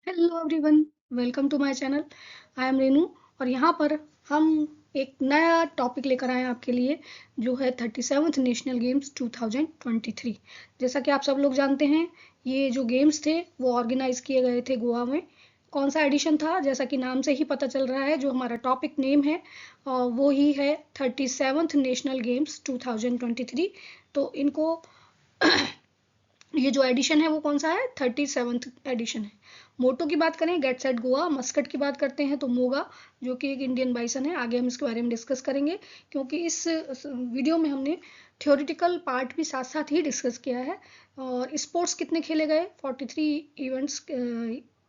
Hello everyone, welcome to my channel. I am Renu और यहाँ पर हम एक नया टॉपिक लेकर आए हैं आपके लिए, जो है 37th नेशनल गेम्स 2023। जैसा कि आप सब लोग जानते हैं, ये जो गेम्स थे वो ऑर्गेनाइज किए गए थे गोवा में। कौन सा एडिशन था? जैसा कि नाम से ही पता चल रहा है, जो हमारा टॉपिक नेम है वो ही है 37th नेशनल गेम्स 2023। तो इनको ये जो एडिशन है वो कौन सा है? 37th एडिशन है। मोटो की बात करें, गेट सेट गोवा। मस्कट की बात करते हैं तो मोगा, जो कि एक इंडियन बाइसन है। आगे हम इसके बारे में डिस्कस करेंगे, क्योंकि इस वीडियो में हमने थ्योरेटिकल पार्ट भी साथ साथ ही डिस्कस किया है। और स्पोर्ट्स कितने खेले गए?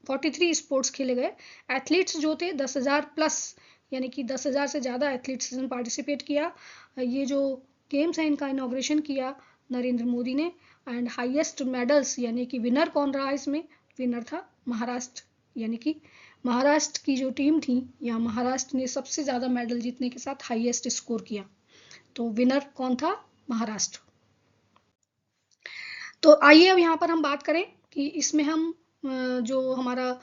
43 स्पोर्ट्स खेले गए। एथलीट्स जो थे 10,000 प्लस, यानी कि 10,000 से ज़्यादा एथलीट्स ने पार्टिसिपेट किया। ये जो गेम्स हैं इनका इनॉग्रेशन किया नरेंद्र मोदी ने। एंड हाईएस्ट मेडल्स, यानी कि विनर कौन रहा इसमें? विनर था महाराष्ट्र, यानी कि महाराष्ट्र की जो टीम थी, या महाराष्ट्र ने सबसे ज़्यादा मेडल जीतने के साथ हाईएस्ट स्कोर किया। तो विनर कौन था? महाराष्ट्र। तो आइए अब यहाँ पर हम बात करें कि इसमें हम जो हमारा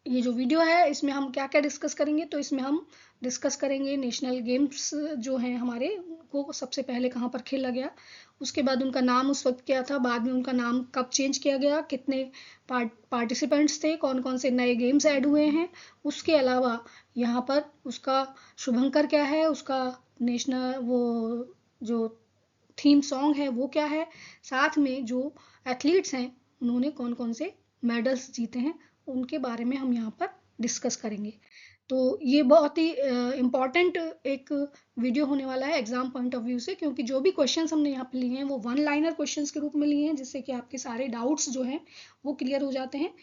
ये जो वीडियो है इसमें हम क्या क्या डिस्कस करेंगे। तो इसमें हम डिस्कस करेंगे नेशनल गेम्स जो हैं हमारे, वो सबसे पहले कहाँ पर खेला गया, उसके बाद उनका नाम उस वक्त क्या था, बाद में उनका नाम कब चेंज किया गया, कितने पार्टिसिपेंट्स थे, कौन कौन से नए गेम्स ऐड हुए हैं। उसके अलावा यहाँ पर उसका शुभंकर क्या है, उसका नेशनल वो जो थीम सॉन्ग है वो क्या है, साथ में जो एथलीट्स हैं उन्होंने कौन कौन से मेडल्स जीते हैं, उनके बारे में हम यहाँ पर डिस्कस करेंगे। तो ये बहुत ही इम्पॉर्टेंट एक वीडियो होने वाला है एग्जाम पॉइंट ऑफ व्यू से, क्योंकि जो भी क्वेश्चंस हमने यहाँ पे लिए हैं वो वन लाइनर क्वेश्चंस के रूप में लिए हैं, जिससे कि आपके सारे डाउट्स जो हैं वो क्लियर हो जाते हैं।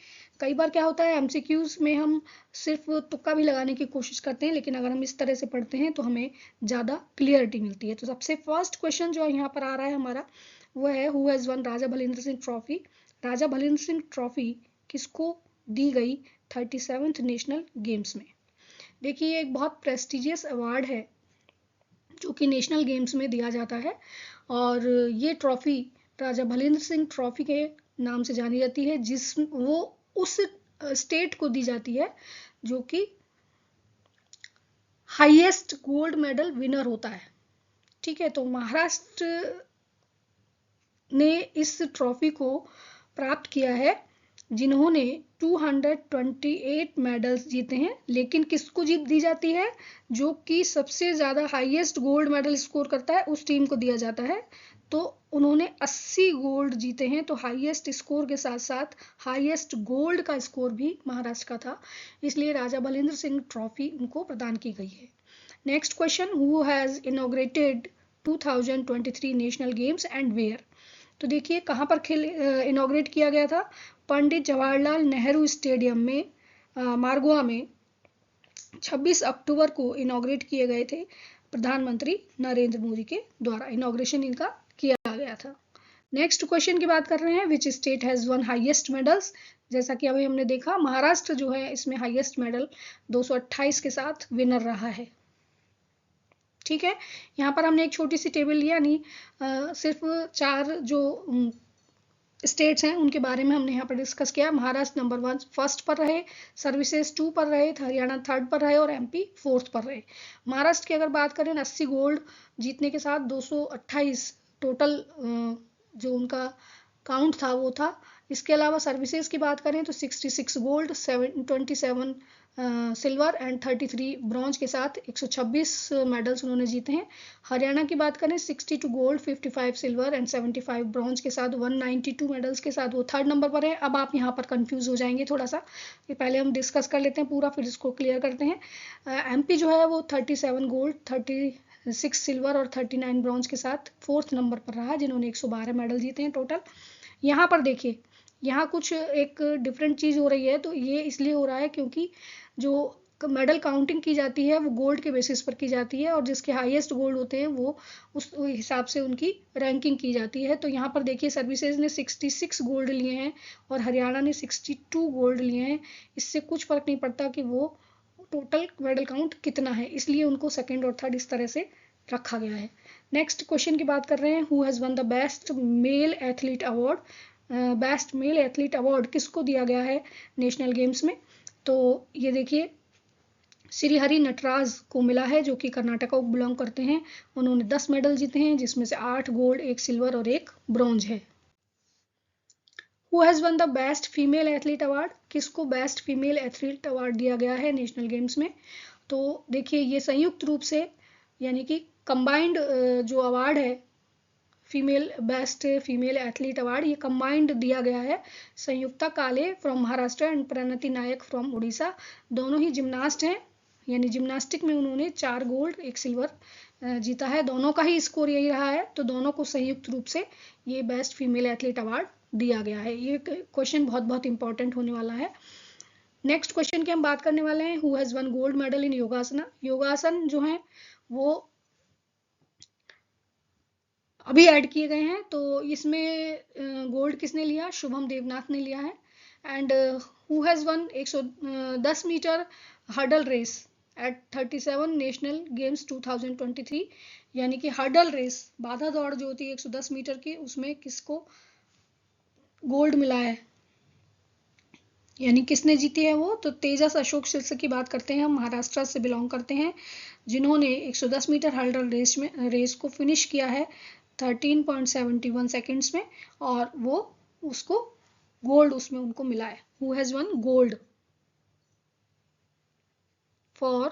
कई बार क्या होता है, एमसीक्यूज में हम सिर्फ तुक्का भी लगाने की कोशिश करते हैं, लेकिन अगर हम इस तरह से पढ़ते हैं तो हमें ज़्यादा क्लियरिटी मिलती है। तो सबसे फर्स्ट क्वेश्चन जो यहाँ पर आ रहा है हमारा, वो है who has won Raja Bhalendra Singh trophy. Raja Bhalendra Singh trophy किसको दी गई 37th नेशनल गेम्स में? देखिए, ये एक बहुत प्रेस्टिजियस अवार्ड है जो कि नेशनल गेम्स में दिया जाता है, और ये ट्रॉफी राजा भलेंद्र सिंह ट्रॉफी के नाम से जानी जाती है, जिस वो उस स्टेट को दी जाती है जो कि हाईएस्ट गोल्ड मेडल विनर होता है। ठीक है, तो महाराष्ट्र ने इस ट्रॉफी को प्राप्त किया है, जिन्होंने 228 मेडल्स जीते हैं। लेकिन किसको जीत दी जाती है? जो कि सबसे ज़्यादा हाईएस्ट गोल्ड मेडल स्कोर करता है उस टीम को दिया जाता है। तो उन्होंने 80 गोल्ड जीते हैं, तो हाईएस्ट स्कोर के साथ साथ हाईएस्ट गोल्ड का स्कोर भी महाराष्ट्र का था, इसलिए राजा भलेंद्र सिंह ट्रॉफी उनको प्रदान की गई है। Next question, who has inaugurated 2023 national games and where? तो देखिए कहाँ पर खेल इनॉग्रेट किया गया था? पंडित जवाहरलाल नेहरू स्टेडियम में मारगोवा में 26 अक्टूबर को इनॉग्रेट किए गए थे। प्रधानमंत्री नरेंद्र मोदी के द्वारा इनॉग्रेशन इनका किया गया था। नेक्स्ट क्वेश्चन की बात कर रहे हैं, which state has one highest medals? जैसा कि अभी हमने देखा, महाराष्ट्र जो है इसमें हाईएस्ट मेडल 228 के साथ विनर रहा है। ठीक है, यहाँ पर हमने एक छोटी सी टेबल लिया, यानी सिर्फ 4 जो स्टेट्स हैं उनके बारे में हमने यहाँ पर डिस्कस किया। महाराष्ट्र नंबर 1 फर्स्ट पर रहे, सर्विसेज 2 पर रहे, हरियाणा 3rd पर रहे और एमपी 4th पर रहे। महाराष्ट्र की अगर बात करें, 80 गोल्ड जीतने के साथ 228 टोटल जो उनका काउंट था वो था। इसके अलावा सर्विसेज की बात करें तो 66 गोल्ड, 27 सिल्वर एंड 33 ब्रॉन्ज के साथ 126 मेडल्स उन्होंने जीते हैं। हरियाणा की बात करें, 62 गोल्ड, 55 सिल्वर एंड 75 ब्रॉन्ज के साथ 192 मेडल्स के साथ वो 3rd नंबर पर है। अब आप यहाँ पर कंफ्यूज हो जाएंगे थोड़ा सा, ये पहले हम डिस्कस कर लेते हैं पूरा, फिर इसको क्लियर करते हैं। एमपी जो है वो 37 गोल्ड, 36 सिल्वर और 39 ब्रॉन्ज के साथ 4th नंबर पर रहा, जिन्होंने 112 मेडल जीते हैं टोटल। यहाँ पर देखिए, यहाँ कुछ एक डिफरेंट चीज़ हो रही है, तो ये इसलिए हो रहा है क्योंकि जो मेडल काउंटिंग की जाती है वो गोल्ड के बेसिस पर की जाती है, और जिसके हाईएस्ट गोल्ड होते हैं वो उस हिसाब से उनकी रैंकिंग की जाती है। तो यहाँ पर देखिए, सर्विसेज ने 66 गोल्ड लिए हैं और हरियाणा ने 62 गोल्ड लिए हैं। इससे कुछ फर्क नहीं पड़ता कि वो टोटल मेडल काउंट कितना है, इसलिए उनको 2nd और 3rd इस तरह से रखा गया है। नेक्स्ट क्वेश्चन की बात कर रहे हैं, who has one the best male athlete award? Best male athlete award किसको दिया गया है नेशनल गेम्स में? तो ये देखिए श्री हरि नटराज को मिला है, जो कि कर्नाटक को बिलोंग करते हैं। उन्होंने 10 मेडल जीते हैं, जिसमें से 8 गोल्ड, 1 सिल्वर और 1 ब्रॉन्ज है। Who has one the best female athlete award? किसको बेस्ट फीमेल एथलीट अवार्ड दिया गया है नेशनल गेम्स में? तो देखिए ये संयुक्त रूप से यानी कि कंबाइंड जो अवार्ड है बेस्ट फीमेल एथलीट अवार्ड, ये कंबाइंड दिया गया है। Sanyukta Kale from Maharashtra and Pranati Nayak from Orissa, दोनों ही जिम्नास्ट हैं, यानी जिम्नास्टिक में उन्होंने 4 गोल्ड 1 सिल्वर जीता है। दोनों का ही स्कोर यही रहा है, तो दोनों को संयुक्त रूप से ये बेस्ट फीमेल एथलीट अवार्ड दिया गया है। ये क्वेश्चन बहुत बहुत इंपॉर्टेंट होने वाला है। नेक्स्ट क्वेश्चन की हम बात करने वाले हैं, who has won gold medal in yogasana? Yogasan जो है वो अभी ऐड किए गए हैं, तो इसमें गोल्ड किसने लिया? शुभम देवनाथ ने लिया है। And who has won 110 metre hurdle race at 37 national games 2023, यानी कि हर्डल रेस बाधा दौड़ जो होती है 110 मीटर की, उसमें किसको गोल्ड मिला है, यानी किसने जीती है वो? तो तेजस अशोक सिरसा की बात करते हैं हम, महाराष्ट्र से बिलोंग करते हैं, जिन्होंने 110 मीटर हर्डल रेस को फिनिश किया है 13.71 सेकेंड्स में, और वो उसको गोल्ड उसमें उनको मिला है। Who has won gold for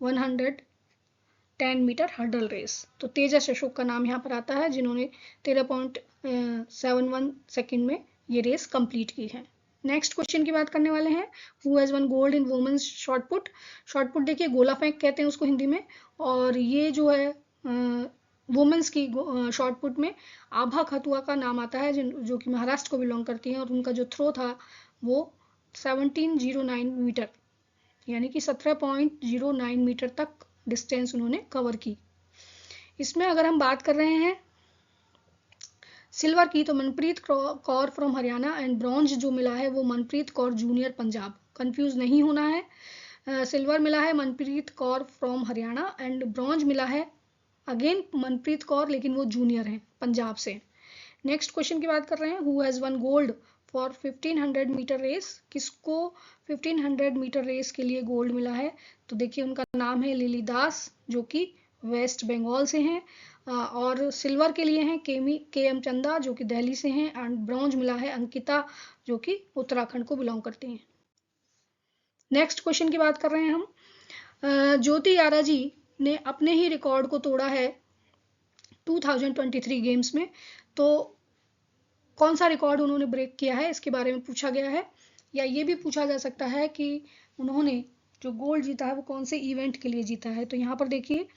110 metre hurdle race? तो तेजस अशोक का नाम यहाँ पर आता है, जिन्होंने 13.71 सेकेंड में ये रेस कंप्लीट की है। नेक्स्ट क्वेश्चन की बात करने वाले हैं, who has won gold in women's shot put? Shot put देखिए गोला फेंक कहते हैं उसको हिंदी में, और ये जो है वुमेन्स की शॉटपुट में आभा खतुआ का नाम आता है, जो कि महाराष्ट्र को बिलोंग करती हैं, और उनका जो थ्रो था वो 1709 मीटर, यानी कि 17.09 मीटर तक डिस्टेंस उन्होंने कवर की। इसमें अगर हम बात कर रहे हैं सिल्वर की, तो Manpreet Kaur from Haryana, and bronze जो मिला है वो मनप्रीत कौर जूनियर पंजाब, कंफ्यूज नहीं होना है। सिल्वर मिला है Manpreet Kaur from Haryana, and bronze मिला है अगेन मनप्रीत कौर, लेकिन वो जूनियर हैं पंजाब से। नेक्स्ट क्वेश्चन की बात कर रहे हैं, who has won gold for 1500 metre race? किसको 1500 मीटर रेस के लिए गोल्ड मिला है? तो देखिए उनका नाम है लिली दास, जो कि वेस्ट बंगाल से हैं, और सिल्वर के लिए हैं के एम चंदा, जो कि दिल्ली से हैं, एंड ब्रॉन्ज मिला है अंकिता, जो कि उत्तराखंड को बिलोंग करते हैं। नेक्स्ट क्वेश्चन की बात कर रहे हैं हम, ज्योति यारा जी ने अपने ही रिकॉर्ड को तोड़ा है 2023 गेम्स में, तो कौन सा रिकॉर्ड उन्होंने ब्रेक किया है, इसके बारे में पूछा गया है। या ये भी पूछा जा सकता है कि उन्होंने जो गोल्ड जीता है वो कौन से इवेंट के लिए जीता है। तो यहाँ पर देखिए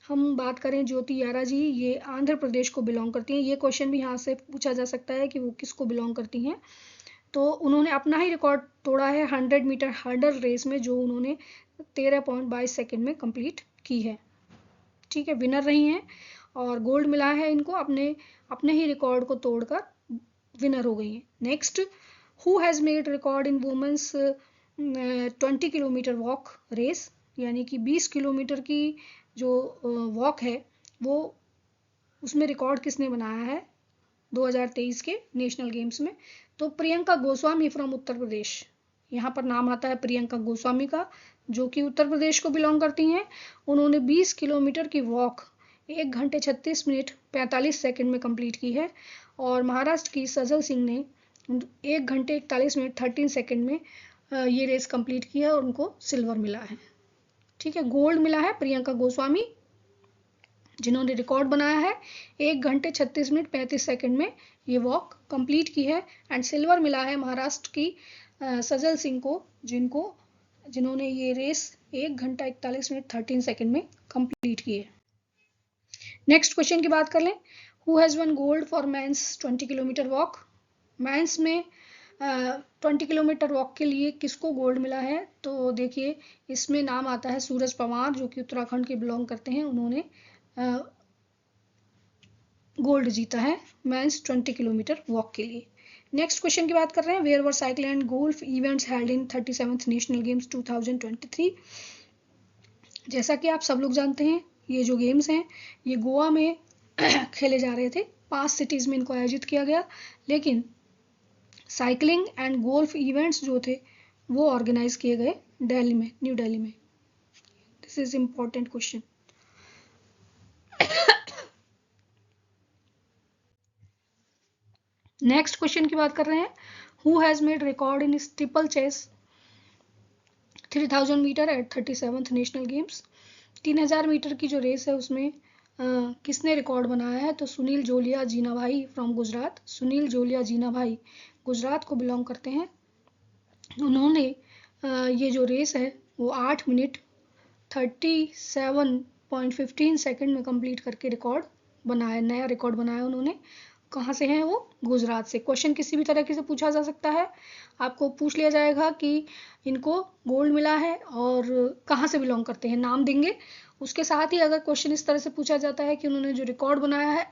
हम बात करें ज्योति यारा जी, ये आंध्र प्रदेश को बिलोंग करती हैं। ये क्वेश्चन भी यहाँ से पूछा जा सकता है कि वो किसको बिलोंग करती हैं। तो उन्होंने अपना ही रिकॉर्ड तोड़ा है 100 मीटर हर्डल रेस में, जो उन्होंने 13.22 सेकेंड में कंप्लीट की है। ठीक है, विनर रही हैं और गोल्ड मिला है इनको, अपने ही रिकॉर्ड को तोड़कर विनर हो गई हैं। Next, who has made record in women's 20 kilometre walk race, यानी कि 20 किलोमीटर की जो वॉक है वो उसमें रिकॉर्ड किसने बनाया है 2023 के नेशनल गेम्स में? तो प्रियंका गोस्वामी फ्रॉम उत्तर प्रदेश, यहाँ पर नाम आता है प्रियंका गोस्वामी का, जो कि उत्तर प्रदेश को बिलोंग करती हैं। उन्होंने 20 किलोमीटर की वॉक 1 घंटे 36 मिनट 45 सेकेंड में कंप्लीट की है, और महाराष्ट्र की सजल सिंह ने 1 घंटे 41 मिनट 13 सेकेंड में ये रेस कंप्लीट की है और उनको सिल्वर मिला है। ठीक है, गोल्ड मिला है प्रियंका गोस्वामी, जिन्होंने रिकॉर्ड बनाया है 1 घंटे 36 मिनट 35 सेकेंड में ये वॉक कंप्लीट की है, एंड सिल्वर मिला है महाराष्ट्र की सजल सिंह को, जिन्होंने ये रेस 1 घंटा 41 मिनट 13 सेकेंड में कंप्लीट की है। नेक्स्ट क्वेश्चन की बात कर लें, who has won gold for men's 20 kilometre walk? Men's में 20 किलोमीटर वॉक के लिए किसको गोल्ड मिला है? तो देखिए इसमें नाम आता है सूरज पवार, जो कि उत्तराखंड के बिलोंग करते हैं। उन्होंने गोल्ड जीता है मेंस 20 किलोमीटर वॉक के लिए। नेक्स्ट क्वेश्चन की बात कर रहे हैं, where were cycle and golf events held in 37th national games 2023? जैसा कि आप सब लोग जानते हैं ये जो गेम्स हैं ये गोवा में खेले जा रहे थे, 5 सिटीज़ में इनको आयोजित किया गया, लेकिन साइकिलिंग एंड गोल्फ इवेंट्स जो थे वो ऑर्गेनाइज किए गए दिल्ली में, न्यू दिल्ली में। This is important question. Next question की बात कर रहे हैं, who has made record in steeplechase 3000 metre at 37th national games. 3000 metre की जो रेस है उसमें किसने रिकॉर्ड बनाया है? तो सुनील जोलिया जीना भाई फ्रॉम गुजरात। सुनील जोलिया जीना भाई गुजरात को बिलोंग करते हैं। उन्होंने ये जो रेस है वो 8 मिनट 37.15 सेकंड में कंप्लीट करके रिकॉर्ड बनाया, नया रिकॉर्ड बनाया उन्होंने। कहाँ से हैं वो? गुजरात से। क्वेश्चन किसी भी तरीके से पूछा जा सकता है, आपको पूछ लिया जाएगा कि इनको गोल्ड मिला है और कहाँ से बिलोंग करते हैं, नाम देंगे। उसके साथ ही अगर क्वेश्चन इस तरह से पूछा जाता है कि उन्होंने जो रिकॉर्ड बनाया है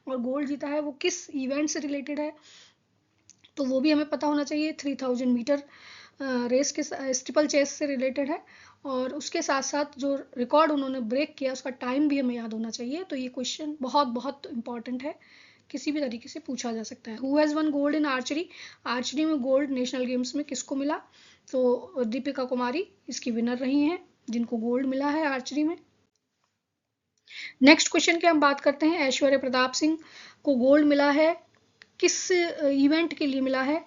और गोल्ड जीता है वो किस इवेंट से रिलेटेड है, तो वो भी हमें पता होना चाहिए। 3000 मीटर रेस के स्टीपल चेस से रिलेटेड है, और उसके साथ साथ जो रिकॉर्ड उन्होंने ब्रेक किया उसका टाइम भी हमें याद होना चाहिए। तो ये क्वेश्चन बहुत बहुत इंपॉर्टेंट है, किसी भी तरीके से पूछा जा सकता है। Who has won gold in archery? Archery में गोल्ड नेशनल गेम्स में किसको मिला? तो दीपिका कुमारी इसकी विनर रही हैं, जिनको गोल्ड मिला है आर्चरी में। नेक्स्ट क्वेश्चन की हम बात करते हैं, ऐश्वर्य प्रताप सिंह को गोल्ड मिला है, किस इवेंट के लिए मिला है?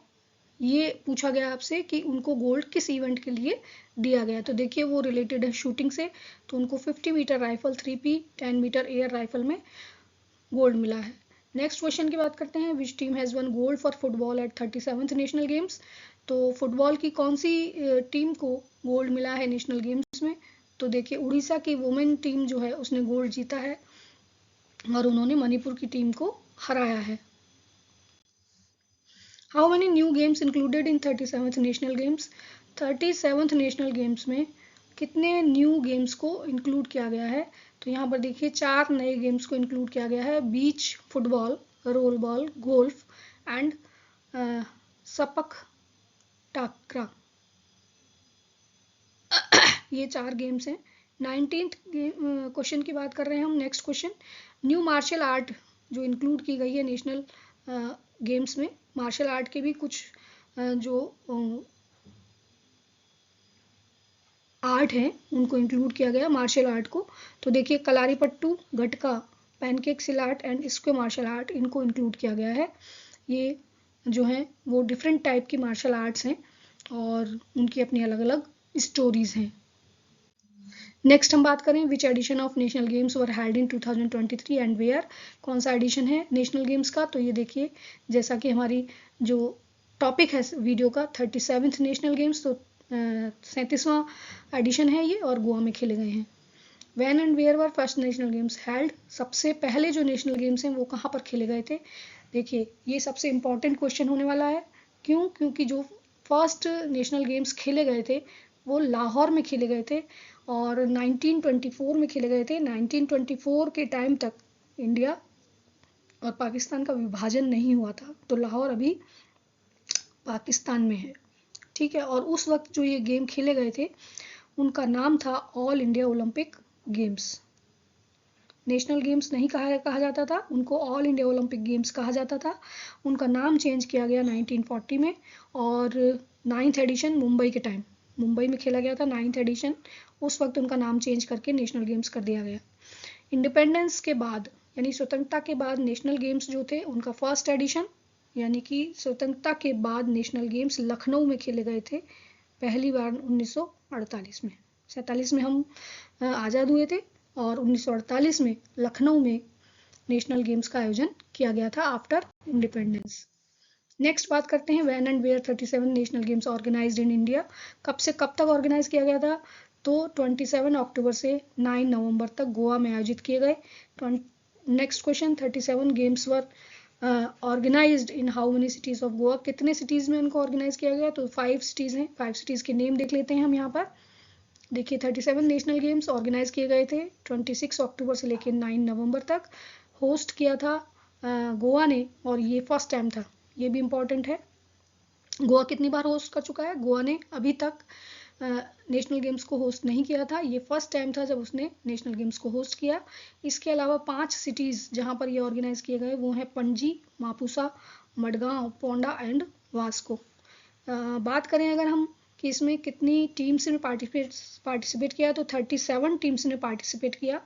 ये पूछा गया आपसे कि उनको गोल्ड किस इवेंट के लिए दिया गया। तो देखिए वो रिलेटेड है शूटिंग से, तो उनको 50 metre rifle 3P 10 metre air rifle में गोल्ड मिला है। नेक्स्ट क्वेश्चन की बात करते हैं, which team has won gold for football at 37th national games? तो फुटबॉल की कौन सी टीम को गोल्ड मिला है नेशनल गेम्स में? तो देखिए उड़ीसा की वुमेन टीम जो है उसने गोल्ड जीता है और उन्होंने मणिपुर की टीम को हराया है। How many new games included in 37th national games? 37th national games में कितने न्यू गेम्स को इंक्लूड किया गया है? तो यहाँ पर देखिए 4 नए गेम्स को इंक्लूड किया गया है, beach football, roll ball, golf and sepak takraw. ये 4 गेम्स हैं। 19th क्वेश्चन की बात कर रहे हैं हम। Next question, new martial art जो इंक्लूड की गई है नेशनल गेम्स में, मार्शल आर्ट के भी कुछ जो आर्ट हैं उनको इंक्लूड किया गया मार्शल आर्ट को। तो देखिए Kalaripayattu, Gatka, pencak silat and Sqay martial art, इनको इंक्लूड किया गया है। ये जो हैं वो डिफरेंट टाइप की मार्शल आर्ट्स हैं और उनकी अपनी अलग अलग स्टोरीज हैं। नेक्स्ट हम बात करें, which edition of national games were held in 2023 and where? कौन सा एडिशन है नेशनल गेम्स का? तो ये देखिए जैसा कि हमारी जो टॉपिक है वीडियो का 37th नेशनल गेम्स, तो 37वां एडिशन है ये और गोवा में खेले गए हैं। When and where were first national games held? सबसे पहले जो नेशनल गेम्स हैं वो कहाँ पर खेले गए थे? देखिए ये सबसे इंपॉर्टेंट क्वेश्चन होने वाला है। क्यों? क्योंकि जो फर्स्ट नेशनल गेम्स खेले गए थे वो लाहौर में खेले गए थे और 1924 में खेले गए थे। 1924 के टाइम तक इंडिया और पाकिस्तान का विभाजन नहीं हुआ था, तो लाहौर अभी पाकिस्तान में है, ठीक है। और उस वक्त जो ये गेम खेले गए थे उनका नाम था all India Olympic games. National games नहीं कहा जाता था उनको, ऑल इंडिया ओलंपिक गेम्स कहा जाता था। उनका नाम चेंज किया गया 1940 में और 9th एडिशन मुंबई के टाइम, मुंबई में खेला गया था 9th एडिशन, उस वक्त उनका नाम चेंज करके नेशनल गेम्स कर दिया गया। इंडिपेंडेंस के बाद यानी स्वतंत्रता के बाद नेशनल गेम्स जो थे उनका फर्स्ट एडिशन यानी कि स्वतंत्रता के बाद नेशनल गेम्स लखनऊ में खेले गए थे पहली बार 1948 में। 47 में हम आज़ाद हुए थे और 1948 में लखनऊ में नेशनल गेम्स का आयोजन किया गया था आफ्टर इंडिपेंडेंस। नेक्स्ट बात करते हैं, when and where 37 national games organised in India? कब से कब तक ऑर्गेनाइज किया गया था? तो 27 अक्टूबर से 9 नवंबर तक गोवा में आयोजित किए गए। Next question, 37 games were organised in how many cities of Goa? कितने सिटीज में उनको ऑर्गेनाइज किया गया? तो 5 सिटीज हैं। 5 सिटीज के नेम देख लेते हैं हम यहाँ पर। देखिए 37 नेशनल गेम्स ऑर्गेनाइज किए गए थे 26 अक्टूबर से लेकर 9 नवंबर तक। होस्ट किया था गोवा ने और ये फर्स्ट टाइम था, ये भी इम्पोर्टेंट है। गोवा कितनी बार होस्ट कर चुका है? गोवा ने अभी तक नेशनल गेम्स को होस्ट नहीं किया था, ये फर्स्ट टाइम था जब उसने नेशनल गेम्स को होस्ट किया। इसके अलावा 5 सिटीज़ जहाँ पर ये ऑर्गेनाइज किए गए वो हैं पणजी, मापुसा, मडगांव, पोंडा एंड वास्को। बात करें अगर हम कि इसमें कितनी टीम्स ने पार्टिसिपेट किया, तो 37 टीम्स ने पार्टिसिपेट किया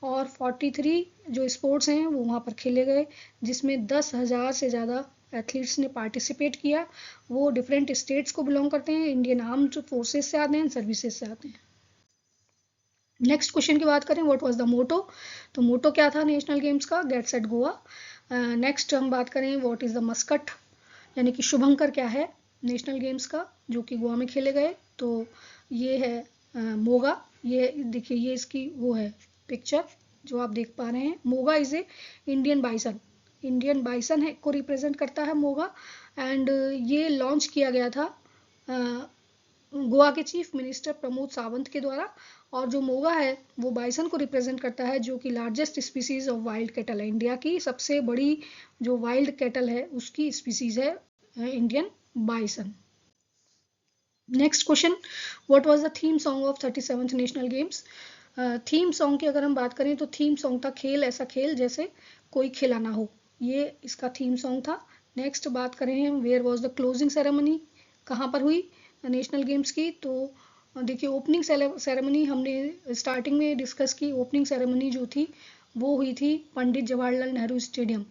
और 43 जो स्पोर्ट्स हैं वो वहाँ पर खेले गए, जिसमें 10,000 से ज़्यादा एथलीट्स ने पार्टिसिपेट किया। वो डिफरेंट स्टेट्स को बिलोंग करते हैं, इंडियन आर्म्ड फोर्सेस से आते हैं, सर्विसेज से आते हैं। नेक्स्ट क्वेश्चन की बात करें, व्हाट वाज द मोटो, तो मोटो क्या था नेशनल गेम्स का, गेट सेट गोवा। नेक्स्ट हम बात करें व्हाट इज़ द मस्कट, यानी कि शुभंकर क्या है नेशनल गेम्स का, जो कि गोवा में खेले गए, तो ये है मोगा। ये देखिए, ये इसकी वो है पिक्चर जो आप देख पा रहे हैं। Moga is a Indian bison, Indian bison है को रिप्रेजेंट करता है मोगा। एंड ये लॉन्च किया गया था गोवा के चीफ मिनिस्टर प्रमोद सावंत के द्वारा। और जो मोगा है वो बाइसन को रिप्रेजेंट करता है, जो कि largest species of wild cattle है, इंडिया की सबसे बड़ी जो वाइल्ड कैटल है उसकी स्पीसीज है Indian bison. Next question, what was the theme song of 37th national games. Theme song की अगर हम बात करें तो थीम सॉन्ग था खेल ऐसा खेल जैसे कोई खेला ना हो, ये इसका थीम सॉन्ग था। नेक्स्ट बात करें हम where was the closing ceremony, कहाँ पर हुई नेशनल गेम्स की, तो देखिए ओपनिंग सेरेमनी हमने स्टार्टिंग में डिस्कस की। ओपनिंग सेरेमनी जो थी वो हुई थी पंडित जवाहरलाल नेहरू स्टेडियम।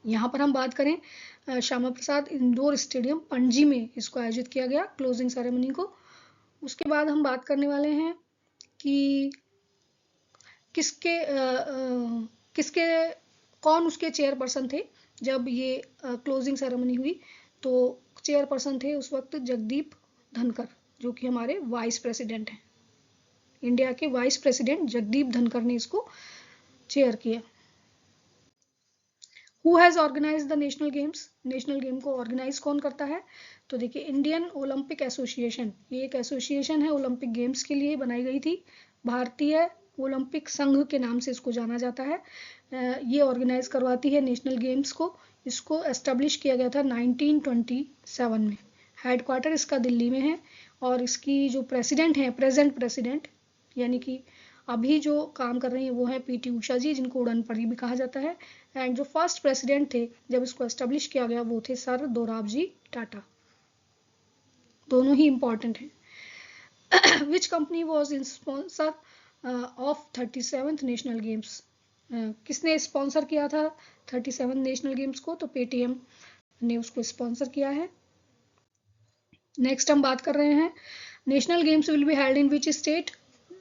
यहाँ पर हम बात करें श्यामा प्रसाद इंडोर स्टेडियम पणजी में इसको आयोजित किया गया क्लोजिंग सेरेमनी को। उसके बाद हम बात करने वाले हैं कि किसके किसके कौन उसके चेयरपर्सन थे जब ये क्लोजिंग सेरेमनी हुई, तो चेयरपर्सन थे उस वक्त जगदीप धनखड़, जो कि हमारे वाइस प्रेसिडेंट हैं। इंडिया के वाइस प्रेसिडेंट जगदीप धनखड़ ने इसको चेयर किया। Who has organise the national games, national game को ऑर्गेनाइज कौन करता है, तो देखिए इंडियन ओलंपिक एसोसिएशन, ये एक एसोसिएशन है ओलंपिक गेम्स के लिए बनाई गई थी। भारतीय ओलंपिक संघ के नाम से इसको जाना जाता है। ये ऑर्गेनाइज करवाती है नेशनल गेम्स को। इसको एस्टेब्लिश किया गया था 1927 में। हेडक्वार्टर इसका दिल्ली में है और इसकी जो प्रेसिडेंट हैं, प्रेजेंट प्रेसिडेंट यानी कि अभी जो काम कर रही हैं वो है पीटी उषा जी, जिनको उड़न परी भी कहा जाता है। एंड जो फर्स्ट प्रेसिडेंट थे जब इसको एस्टेब्लिश किया गया वो थे सर दोराबजी टाटा। दोनों ही इंपॉर्टेंट हैं। Which company was in sponsor of 37th national games, किसने स्पॉन्सर किया था 37 नेशनल गेम्स को, तो पेटीएम ने उसको स्पॉन्सर किया है। नेक्स्ट हम बात कर रहे हैं national games will be held in which state,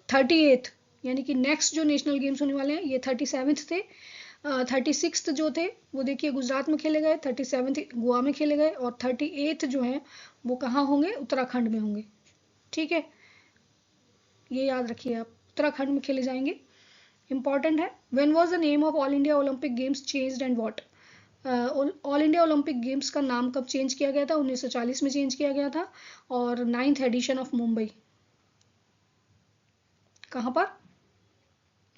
38th, यानी कि नेक्स्ट जो नेशनल गेम्स होने वाले हैं ये 37th थे। 36th जो थे वो देखिए गुजरात में खेले गए, 37th गोवा में खेले गए और 38th जो है वो कहाँ होंगे, उत्तराखंड में होंगे। ठीक है, ये याद रखिए आप, उत्तराखंड में खेले जाएंगे, इंपॉर्टेंट है। When was the name of all India Olympic games changed and what, all India Olympic games का नाम कब चेंज किया गया था, 1940 में चेंज किया गया था। और 9th एडिशन ऑफ मुंबई, कहाँ पर,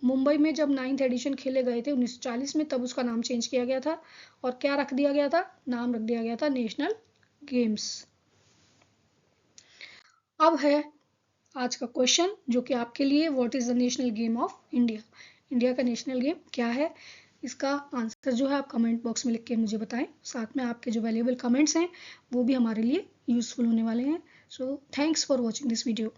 मुंबई में जब 9th एडिशन खेले गए थे 1940 में, तब उसका नाम चेंज किया गया था और क्या रख दिया गया था, नाम रख दिया गया था नेशनल गेम्स। अब है आज का क्वेश्चन जो कि आपके लिए, what is the national game of India, India का नेशनल गेम क्या है। इसका आंसर जो है आप कमेंट बॉक्स में लिख के मुझे बताएं, साथ में आपके जो वैल्यूएबल कमेंट्स हैं वो भी हमारे लिए यूजफुल होने वाले हैं। So thanks for watching this video.